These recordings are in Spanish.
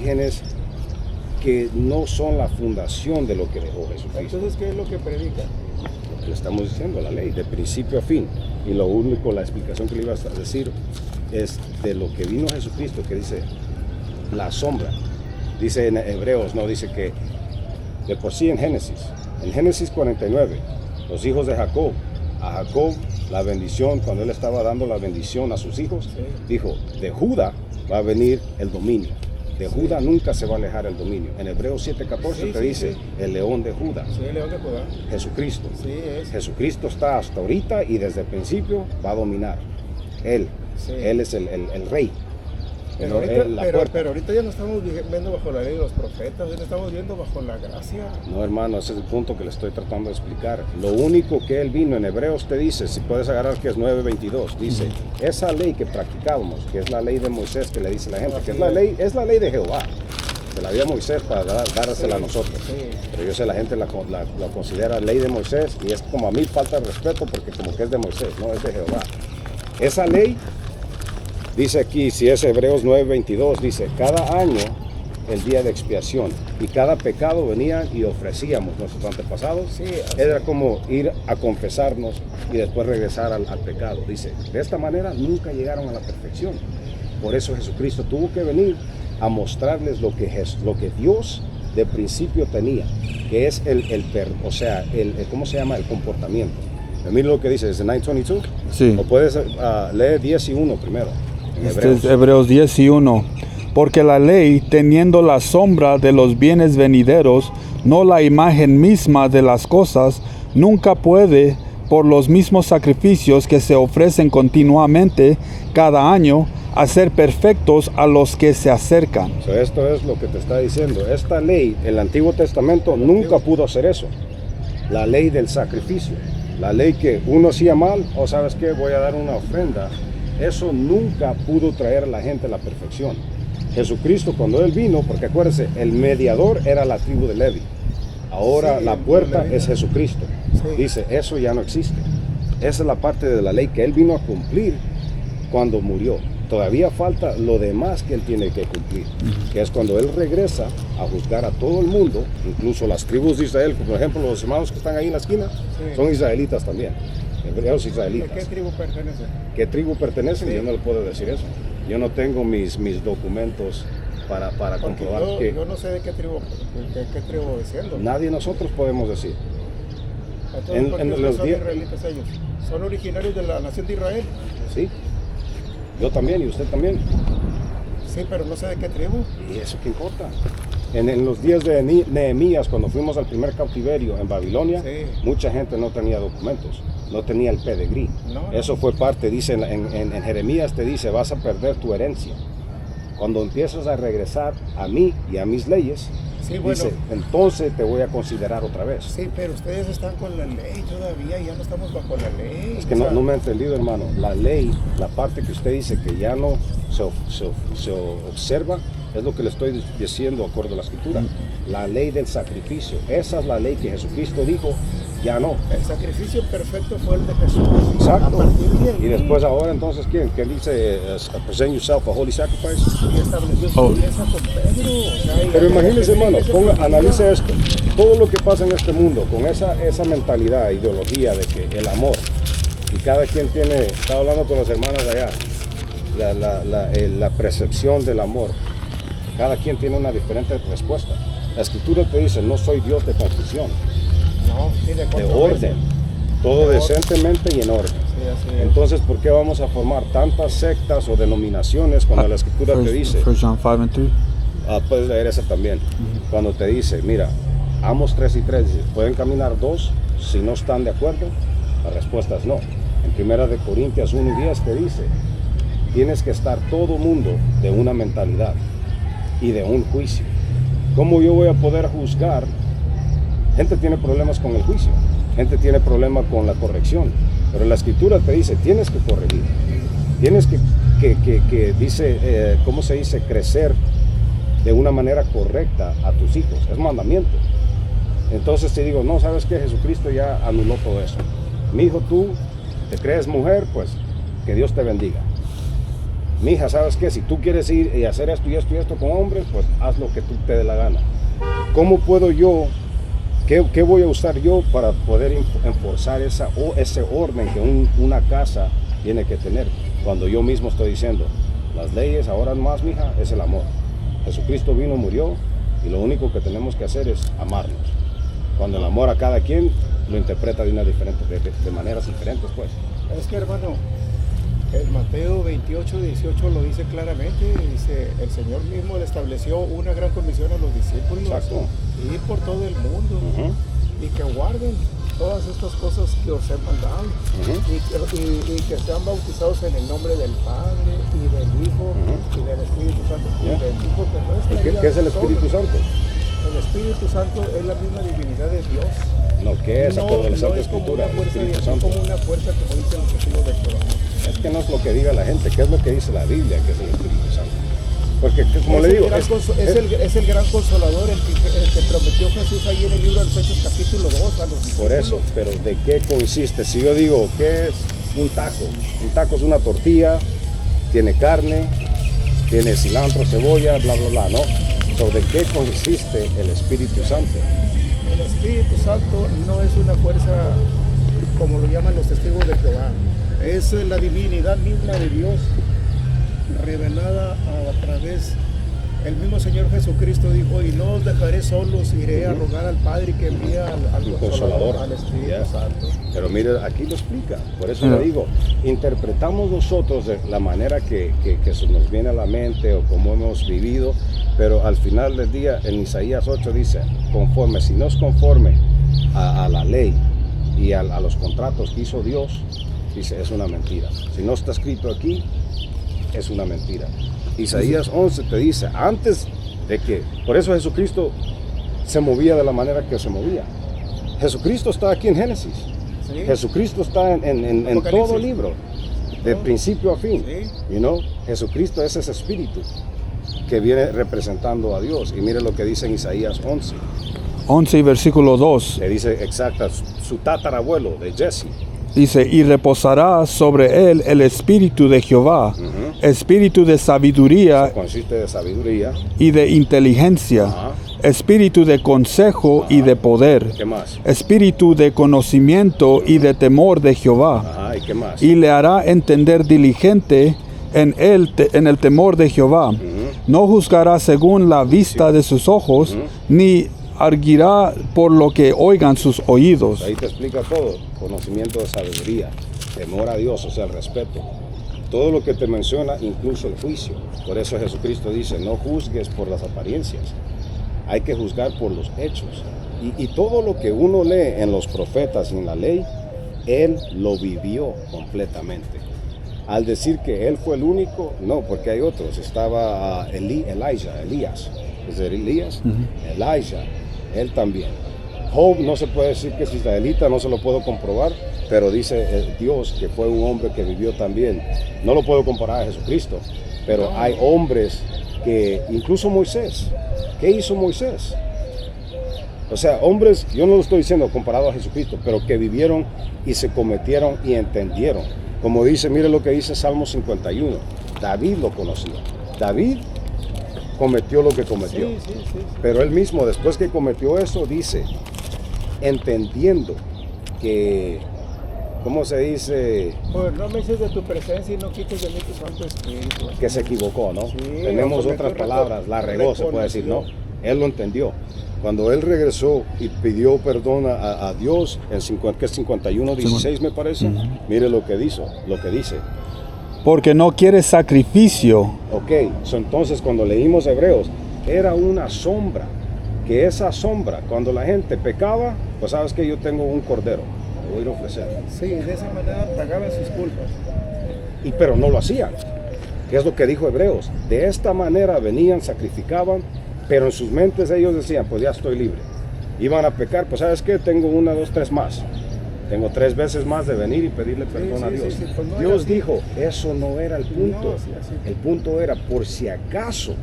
orígenes que no son la fundación de lo que dejó Jesucristo. Entonces, ¿qué es lo que predica? Lo que le estamos diciendo, la ley, de principio a fin. Y lo único, la explicación que le iba a decir es de lo que vino Jesucristo, que dice la sombra. Dice en Hebreos, no dice que de por sí en Génesis 49, los hijos de Jacob, a Jacob la bendición, cuando él estaba dando la bendición a sus hijos, dijo, de Judá va a venir el dominio. De Judá nunca se va a alejar el dominio. En Hebreos 7:14 te dice el león de Judá. Sí, el león de Judá. Jesucristo. Sí, es. Jesucristo está hasta ahorita y desde el principio va a dominar. Él es el rey. Pero ahorita ya no estamos viendo bajo la ley de los profetas, ya estamos viendo bajo la gracia. No, hermano, ese es el punto que le estoy tratando de explicar. Lo único que él vino en Hebreos te dice, si puedes agarrar que es 9:22, dice, esa ley que practicábamos, que es la ley de Moisés, que le dice la gente, que es la ley de Jehová, se la dio a Moisés para dársela a nosotros. Pero yo sé, la gente la considera ley de Moisés y es como a mí falta de respeto porque como que es de Moisés, no es de Jehová. Esa ley, dice aquí, si es Hebreos 9:22, dice, cada año el día de expiación y cada pecado venían y ofrecíamos nuestros antepasados. Era como ir a confesarnos y después regresar al pecado. Dice, de esta manera nunca llegaron a la perfección. Por eso Jesucristo tuvo que venir a mostrarles lo que Dios de principio tenía, que es ¿cómo se llama? El comportamiento. Mira lo que dice, ¿es 9:22? Sí. O puedes leer 10 y 1 primero. Este es Hebreos 10 y 1. Porque la ley, teniendo la sombra de los bienes venideros, no la imagen misma de las cosas, nunca puede, por los mismos sacrificios que se ofrecen continuamente cada año, hacer perfectos a los que se acercan. Esto es lo que te está diciendo. Esta ley, el Antiguo Testamento nunca pudo hacer eso. La ley del sacrificio. La ley que uno hacía mal, o sabes qué, voy a dar una ofrenda. Eso nunca pudo traer a la gente a la perfección. Jesucristo, cuando Él vino, porque acuérdense, el mediador era la tribu de Levi. Ahora la puerta es Jesucristo. Dice, eso ya no existe. Esa es la parte de la ley que Él vino a cumplir cuando murió. Todavía falta lo demás que Él tiene que cumplir, que es cuando Él regresa a juzgar a todo el mundo, incluso las tribus de Israel, por ejemplo, los hermanos que están ahí en la esquina, son israelitas también. Hebreos israelitas. ¿De qué tribu pertenecen? ¿Qué tribu pertenecen? Yo no le puedo decir eso. Yo no tengo mis documentos para comprobar que... Yo no sé de qué tribu diciendo. Nadie de nosotros podemos decir. Entonces, ¿por qué son israelitas ellos? ¿Son originarios de la nación de Israel? Sí. Yo también y usted también. Sí, pero no sé de qué tribu. ¿Y eso qué importa? En los días de Nehemías, cuando fuimos al primer cautiverio en Babilonia, mucha gente no tenía documentos, no tenía el pedigrí. Eso fue parte, dice en Jeremías, te dice, vas a perder tu herencia. Cuando empiezas a regresar a mí y a mis leyes, dice, entonces te voy a considerar otra vez. Sí, pero ustedes están con la ley todavía, ya no estamos bajo la ley. Es que no me ha entendido, hermano. La ley, la parte que usted dice que ya no se observa, es lo que le estoy diciendo acorde a la Escritura. La ley del sacrificio, esa es la ley que Jesucristo dijo, ya no. El sacrificio perfecto fue el de Jesús. Exacto. Y después ahora entonces, ¿quién dice, present yourself a holy sacrifice? Y estableció su alianza con Pedro. Pero imagínense, hermano, analice esto. Todo lo que pasa en este mundo, con esa mentalidad, ideología de que el amor, y cada quien estaba hablando con los hermanos allá, la percepción del amor, cada quien tiene una diferente respuesta. La Escritura te dice, no soy Dios de confusión, de orden, todo decentemente y en orden. Entonces, ¿por qué vamos a formar tantas sectas o denominaciones cuando la Escritura te dice? 1 John 5:3. Puedes leer esa también. Cuando te dice, mira, Amos 3:3 dice, ¿pueden caminar dos si no están de acuerdo? La respuesta es no. En 1 Corintios 1:10 te dice, tienes que estar todo mundo de una mentalidad y de un juicio. ¿Cómo yo voy a poder juzgar? Gente tiene problemas con el juicio, gente tiene problemas con la corrección, pero la Escritura te dice, tienes que corregir, tienes que dice, ¿cómo se dice? Crecer de una manera correcta a tus hijos, es mandamiento. Entonces te digo, no, ¿sabes qué? Jesucristo ya anuló todo eso. Mi hijo, tú te crees mujer, pues que Dios te bendiga. mija, ¿sabes qué? Si tú quieres ir y hacer esto y esto y esto con hombres, pues haz lo que tú te dé la gana. ¿Cómo puedo yo, qué voy a usar yo para poder enforzar ese orden que una casa tiene que tener? Cuando yo mismo estoy diciendo, las leyes ahora más, mija, es el amor. Jesucristo vino, murió, y lo único que tenemos que hacer es amarnos. Cuando el amor a cada quien lo interpreta de maneras diferentes, pues. Es que, hermano, el Mateo 28, 18 lo dice claramente. Dice, el Señor mismo le estableció una gran comisión a los discípulos. Exacto. Ir por todo el mundo y que guarden todas estas cosas que os he mandado y que sean bautizados en el nombre del Padre y del Hijo y del Espíritu Santo. Y del Hijo que no es ¿Qué es el Espíritu Santo? El Espíritu Santo es la misma divinidad de Dios. No, ¿qué es? Acorde a la Santa es como Escritura, una el fuerza, Espíritu no Santo. como una fuerza como dicen los testigos de Jehová. Es que no es lo que diga la gente, ¿qué es lo que dice la Biblia que es el Espíritu Santo? Porque, como le digo, es el gran consolador, el que prometió Jesús ahí en el libro de los Hechos capítulo 2 a los discípulos. por eso, pero ¿de qué consiste? Si yo digo, ¿qué es un taco? Un taco es una tortilla, tiene carne, tiene cilantro, cebolla, bla, bla, bla, ¿no? ¿Sobre qué consiste el Espíritu Santo? El Espíritu Santo no es una fuerza como lo llaman los testigos de Jehová. Es la divinidad misma de Dios revelada a través. El mismo Señor Jesucristo dijo, y no os dejaré solos, iré a rogar al Padre que envíe al Consolador, al Espíritu Santo. Pero mire, aquí lo explica, por eso le digo, interpretamos nosotros de la manera que se nos viene a la mente o como hemos vivido, pero al final del día en Isaías 8 dice, conforme, si no es conforme a la ley y a los contratos que hizo Dios, dice, es una mentira. Si no está escrito aquí, es una mentira. Isaías 11 te dice, antes de que, por eso Jesucristo se movía de la manera que se movía. Jesucristo está aquí en Génesis. ¿Sí? Jesucristo está en todo libro, de principio a fin. ¿Sí? You know? Jesucristo es ese espíritu que viene representando a Dios. Y mire lo que dice en Isaías 11. 11 y versículo 2. Le dice exacta, su tatarabuelo de Jesse. Dice, y reposará sobre él el espíritu de Jehová, espíritu de sabiduría Consiste de sabiduría. y de inteligencia, espíritu de consejo y de poder, ¿Qué más? espíritu de conocimiento y de temor de Jehová, Ajá, ¿y qué más? y le hará entender diligente en el temor de Jehová. No juzgará según la vista de sus ojos, ni arguirá por lo que oigan sus oídos. Ahí te explica todo, conocimiento de sabiduría, temor a Dios, o sea, el respeto. Todo lo que te menciona, incluso el juicio. Por eso Jesucristo dice, no juzgues por las apariencias, hay que juzgar por los hechos. Y todo lo que uno lee en los profetas y en la ley, Él lo vivió completamente. Al decir que Él fue el único, no, porque hay otros. Estaba Elías, ¿es de Elías? Elijah, él también. Job no se puede decir que es israelita, no se lo puedo comprobar, pero dice Dios que fue un hombre que vivió también. No lo puedo comparar a Jesucristo, pero hay hombres que, incluso Moisés, ¿qué hizo Moisés? O sea, hombres, yo no lo estoy diciendo comparado a Jesucristo, pero que vivieron y se cometieron y entendieron. Como dice, mire lo que dice Salmo 51, David lo conocía. David cometió lo que cometió, Sí. pero él mismo después que cometió eso dice, entendiendo que, ¿cómo se dice? Pues no me eches de tu presencia y no quites de mí tu Santo Espíritu. Que se equivocó, ¿no? Sí, Tenemos cometió otras palabras, la regó, se puede decir, ¿no? Él lo entendió. Cuando él regresó y pidió perdón a Dios, en 51:16 me parece, mire lo que dice. Porque no quiere sacrificio. Ok, entonces cuando leímos Hebreos, era una sombra, que esa sombra, cuando la gente pecaba, pues sabes que yo tengo un cordero, lo voy a ir a ofrecer. Sí, de esa manera pagaban sus culpas. Pero no lo hacían, que es lo que dijo Hebreos. De esta manera venían, sacrificaban, pero en sus mentes ellos decían, pues ya estoy libre. Iban a pecar, pues sabes qué, tengo 1, 2, 3 más. Tengo 3 veces más de venir y pedirle perdón a Dios. Sí, pues no Dios dijo, eso no era el punto. No, sí. El punto era, por si acaso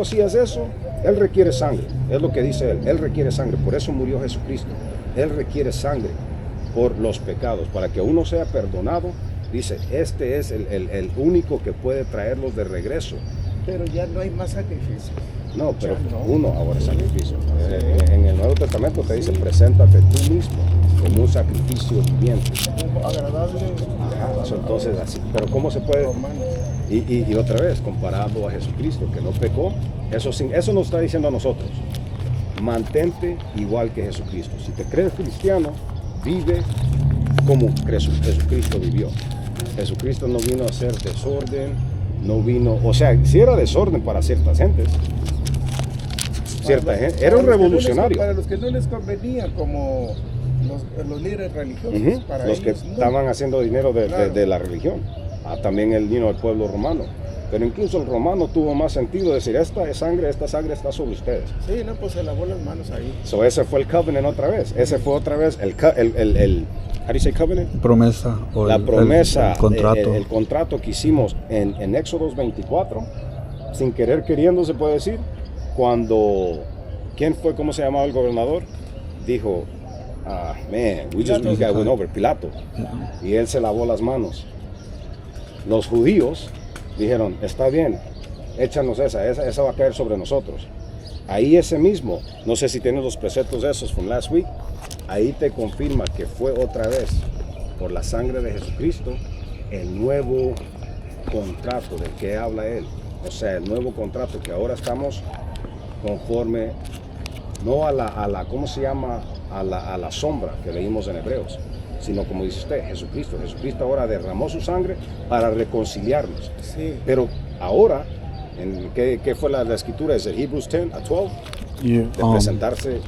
hacías eso, Él requiere sangre. Es lo que dice Él requiere sangre. Por eso murió Jesucristo. Él requiere sangre por los pecados, para que uno sea perdonado Dice, este es el único que puede traerlos de regreso. Pero ya no hay más sacrificio. No, pero Ya no. uno ahora es sacrificio. En el Nuevo Testamento te dice, preséntate tú mismo como un sacrificio viviente. Como agradable. Entonces, así. Pero ¿cómo se puede? Romanos. Y otra vez, comparado a Jesucristo, que no pecó, eso nos está diciendo a nosotros. Mantente igual que Jesucristo. Si te crees cristiano, vive como Jesucristo vivió. Jesucristo no vino a hacer desorden, no vino, o sea, si era desorden para ciertas gentes, era un revolucionario. Para los que no les convenía, como los líderes religiosos, para los que ellos, no. estaban haciendo dinero Claro. de la religión. También el pueblo romano. Pero incluso el romano tuvo más sentido decir, esta sangre está sobre ustedes. Sí, no, pues se lavó las manos ahí. So ese fue el covenant otra vez. Ese fue otra vez how do you say covenant? Promesa. O La promesa, el contrato. el contrato que hicimos en Éxodo 24, sin querer queriendo se puede decir, cuando, ¿quién fue, cómo se llamaba el gobernador? Dijo, we got one over, Pilato. Y él se lavó las manos. Los judíos dijeron, está bien, échanos esa va a caer sobre nosotros. Ahí ese mismo, no sé si tienes los preceptos esos from last week, ahí te confirma que fue otra vez, por la sangre de Jesucristo, el nuevo contrato del que habla él. O sea, el nuevo contrato que ahora estamos conforme, no a la ¿cómo se llama? A la sombra que leímos en Hebreos, sino como dice usted, Jesucristo. Jesucristo ahora derramó su sangre para reconciliarnos. Sí. Pero ahora, ¿qué fue la escritura? Es el Hebrews 10 a 12, de presentarse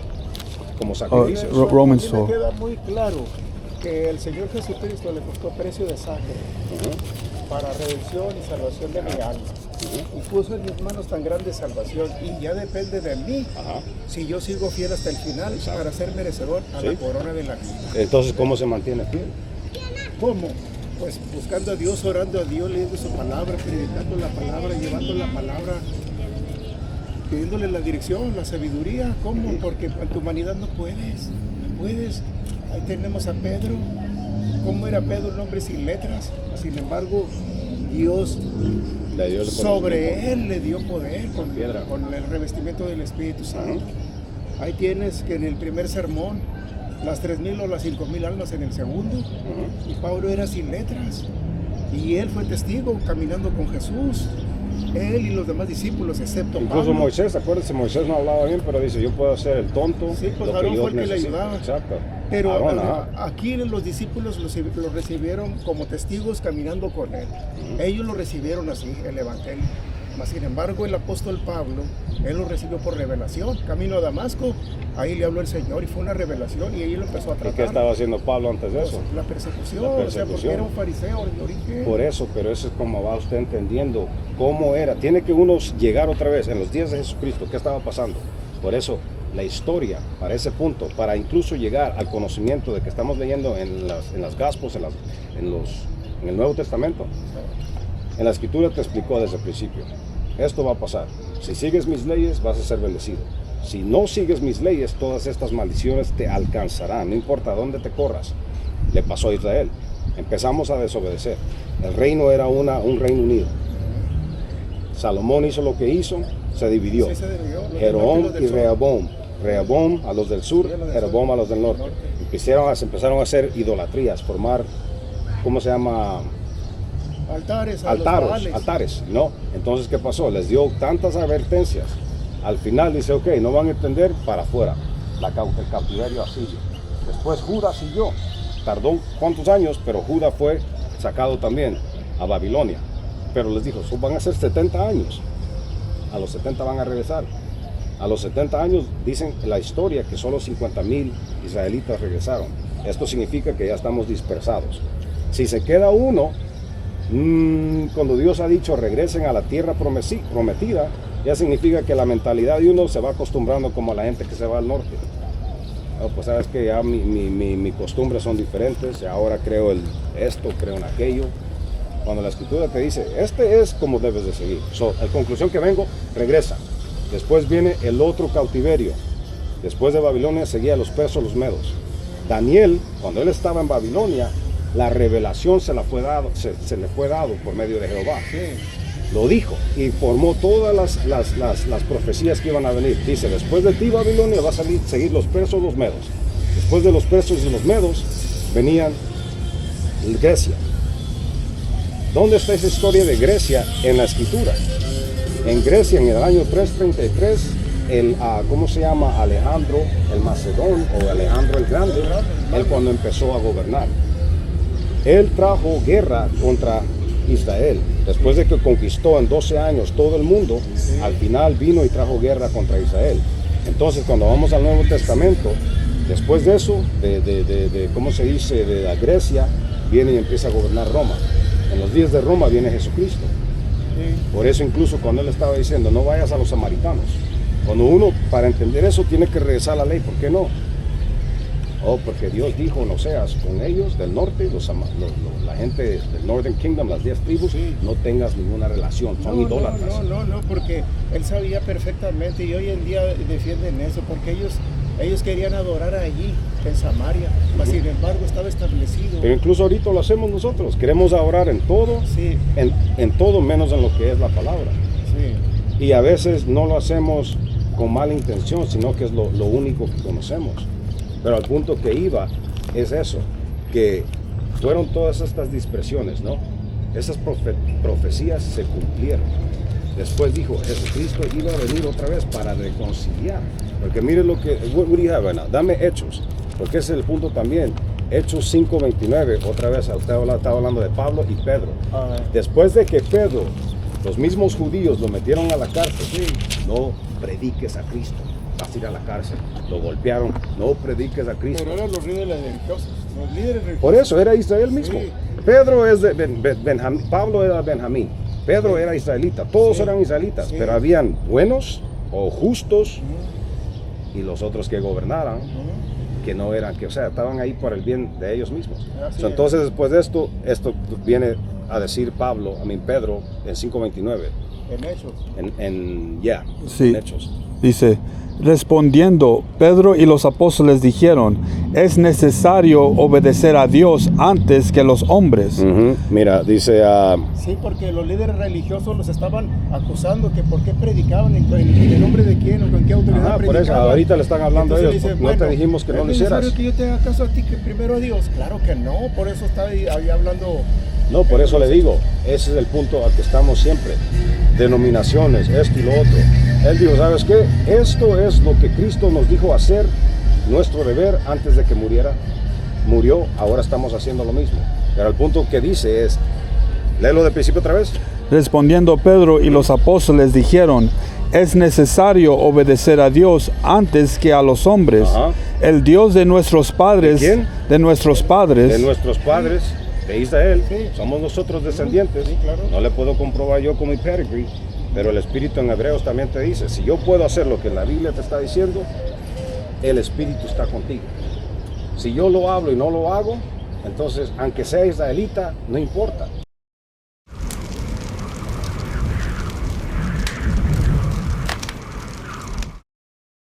como sacrificio. Romans A mí me 4. queda muy claro que el Señor Jesucristo le costó precio de sangre para redención y salvación de mi alma. Y puso en mis manos tan grande salvación, y ya depende de mí si yo sigo fiel hasta el final para ser merecedor a la corona de la vida. Entonces, ¿cómo se mantiene fiel? ¿Cómo? Pues buscando a Dios, orando a Dios, leyendo su palabra, predicando la palabra, llevando la palabra, pidiéndole la dirección, la sabiduría. ¿Cómo? Porque en tu humanidad no puedes. Ahí tenemos a Pedro. ¿Cómo era Pedro? Un hombre sin letras. Sin embargo, Dios Le dio el sobre él le dio poder con piedra. con el revestimiento del Espíritu Santo. Ahí tienes que en el primer sermón, las 3,000 o las 5,000 almas en el segundo, y Pablo era sin letras. Y él fue testigo caminando con Jesús. Él y los demás discípulos, excepto Incluso Pablo. Moisés, acuérdense, Moisés no hablaba bien, pero dice, yo puedo ser el tonto. Sí, pues lo Aarón Dios fue el que le necesita. ayudaba. Exacto. Pero Aarón, aquí los discípulos los recibieron como testigos caminando con él. Ellos lo recibieron así, el Evangelio. Mas, sin embargo, el apóstol Pablo, él lo recibió por revelación. Camino a Damasco, ahí le habló el Señor y fue una revelación, y ahí lo empezó a ¿Y tratar. qué estaba haciendo Pablo antes de eso? La persecución, La o sea, porque persecución. era un fariseo de origen. Por eso, pero eso es como va usted entendiendo cómo era. Tiene que uno llegar otra vez en los días de Jesucristo, ¿qué estaba pasando? Por eso, la historia, para ese punto, para incluso llegar al conocimiento de que estamos leyendo en las Gospels, en el Nuevo Testamento, en la Escritura te explicó desde el principio, esto va a pasar. Si sigues mis leyes, vas a ser bendecido. Si no sigues mis leyes, todas estas maldiciones te alcanzarán, no importa dónde te corras. Le pasó a Israel. Empezamos a desobedecer. El reino era un reino unido. Salomón hizo lo que hizo, se dividió. Sí, se dividió, los del Jeroboam norte y y los del sur. Rehoboam. Rehoboam a los del sur, Sí, a los del Jeroboam sur. a los del norte. Se empezaron a hacer idolatrías, formar, ¿cómo se llama? Altares, a los Baales. Altares, ¿no? Entonces, ¿qué pasó? Les dio tantas advertencias. Al final dice, ok, no van a entender, para afuera. El cautiverio asirio. Después Judá siguió. Tardó cuántos años, pero Judá fue sacado también a Babilonia. Pero les dijo, van a ser 70 años. A los 70 van a regresar. A los 70 años dicen la historia que solo 50,000 israelitas regresaron. Esto significa que ya estamos dispersados. Si se queda uno, cuando Dios ha dicho regresen a la tierra prometida, ya significa que la mentalidad de uno se va acostumbrando como a la gente que se va al norte. Pues sabes que ya mis costumbres son diferentes, y ahora creo en esto, creo en aquello. Cuando la Escritura te dice, este es como debes de seguir. La conclusión que vengo, regresa. Después viene el otro cautiverio. Después de Babilonia seguía los persos, los medos. Daniel, cuando él estaba en Babilonia, La revelación se le fue dado por medio de Jehová. Sí. Lo dijo y formó todas las profecías que iban a venir. Dice, después de ti Babilonia va a seguir los persos, los medos. Después de los persos y los medos venían Grecia. ¿Dónde está esa historia de Grecia en la escritura? En Grecia, en el año 333, ¿cómo se llama? Alejandro el Macedón o Alejandro el Grande, él cuando empezó a gobernar. Él trajo guerra contra Israel. Después de que conquistó en 12 años todo el mundo, al final vino y trajo guerra contra Israel. Entonces, cuando vamos al Nuevo Testamento, después de eso, ¿cómo se dice? De la Grecia, viene y empieza a gobernar Roma. En los días de Roma viene Jesucristo. Por eso incluso cuando él estaba diciendo, no vayas a los samaritanos. Cuando uno, para entender eso, tiene que regresar a la ley. ¿Por qué no? Porque Dios dijo, no seas con ellos del norte, la gente del Northern Kingdom, las 10 tribus, no tengas ninguna relación, son idólatras. No, porque él sabía perfectamente y hoy en día defienden eso, porque ellos querían adorar allí, en Samaria, mas sin embargo estaba establecido. Pero incluso ahorita lo hacemos nosotros, queremos adorar en todo, en todo menos en lo que es la palabra. Sí. Y a veces no lo hacemos con mala intención, sino que es lo único que conocemos. Pero al punto que iba es eso, que fueron todas estas dispersiones, ¿no? Esas profecías se cumplieron. Después dijo, Jesucristo iba a venir otra vez para reconciliar. Porque mire lo que, what do you have right now? Dame Hechos, porque ese es el punto también. Hechos 5:29, otra vez estaba hablando de Pablo y Pedro. Después de que Pedro, los mismos judíos lo metieron a la cárcel, no prediques a Cristo. Vas a ir a la cárcel, lo golpearon, no prediques a Cristo. Pero eran los líderes religiosos, Por eso era Israel mismo. Sí. Pedro es de Benjamín, Pablo era Benjamín, Pedro era israelita, todos eran israelitas, pero habían buenos o justos y los otros que gobernaran, que no eran, que o sea, estaban ahí por el bien de ellos mismos. Entonces después de esto viene a decir Pedro en 5:29. En Hechos. Sí. En Hechos. Dice, respondiendo, Pedro y los apóstoles dijeron, es necesario obedecer a Dios antes que los hombres. Mira, dice... Sí, porque los líderes religiosos los estaban acusando que por qué predicaban, en nombre de quién o con qué autoridad predicaban. Por eso, ahorita le están hablando a ellos, dice, no te dijimos que no lo hicieras. ¿Es necesario que yo te haga caso a ti que primero a Dios? Claro que no, por eso está ahí hablando... No, por eso le digo, ese es el punto al que estamos siempre. Denominaciones, esto y lo otro. Él dijo, ¿sabes qué? Esto es lo que Cristo nos dijo hacer, nuestro deber antes de que muriera. Murió, ahora estamos haciendo lo mismo. Pero el punto que dice es, léelo de principio otra vez. Respondiendo Pedro y los apóstoles dijeron, es necesario obedecer a Dios antes que a los hombres. El Dios de nuestros padres. ¿De quién? De nuestros padres. De nuestros padres. De Israel, somos nosotros descendientes. Claro. No le puedo comprobar yo con mi pedigree, pero el Espíritu en Hebreos también te dice, si yo puedo hacer lo que la Biblia te está diciendo, el Espíritu está contigo. Si yo lo hablo y no lo hago, entonces, aunque sea israelita, no importa.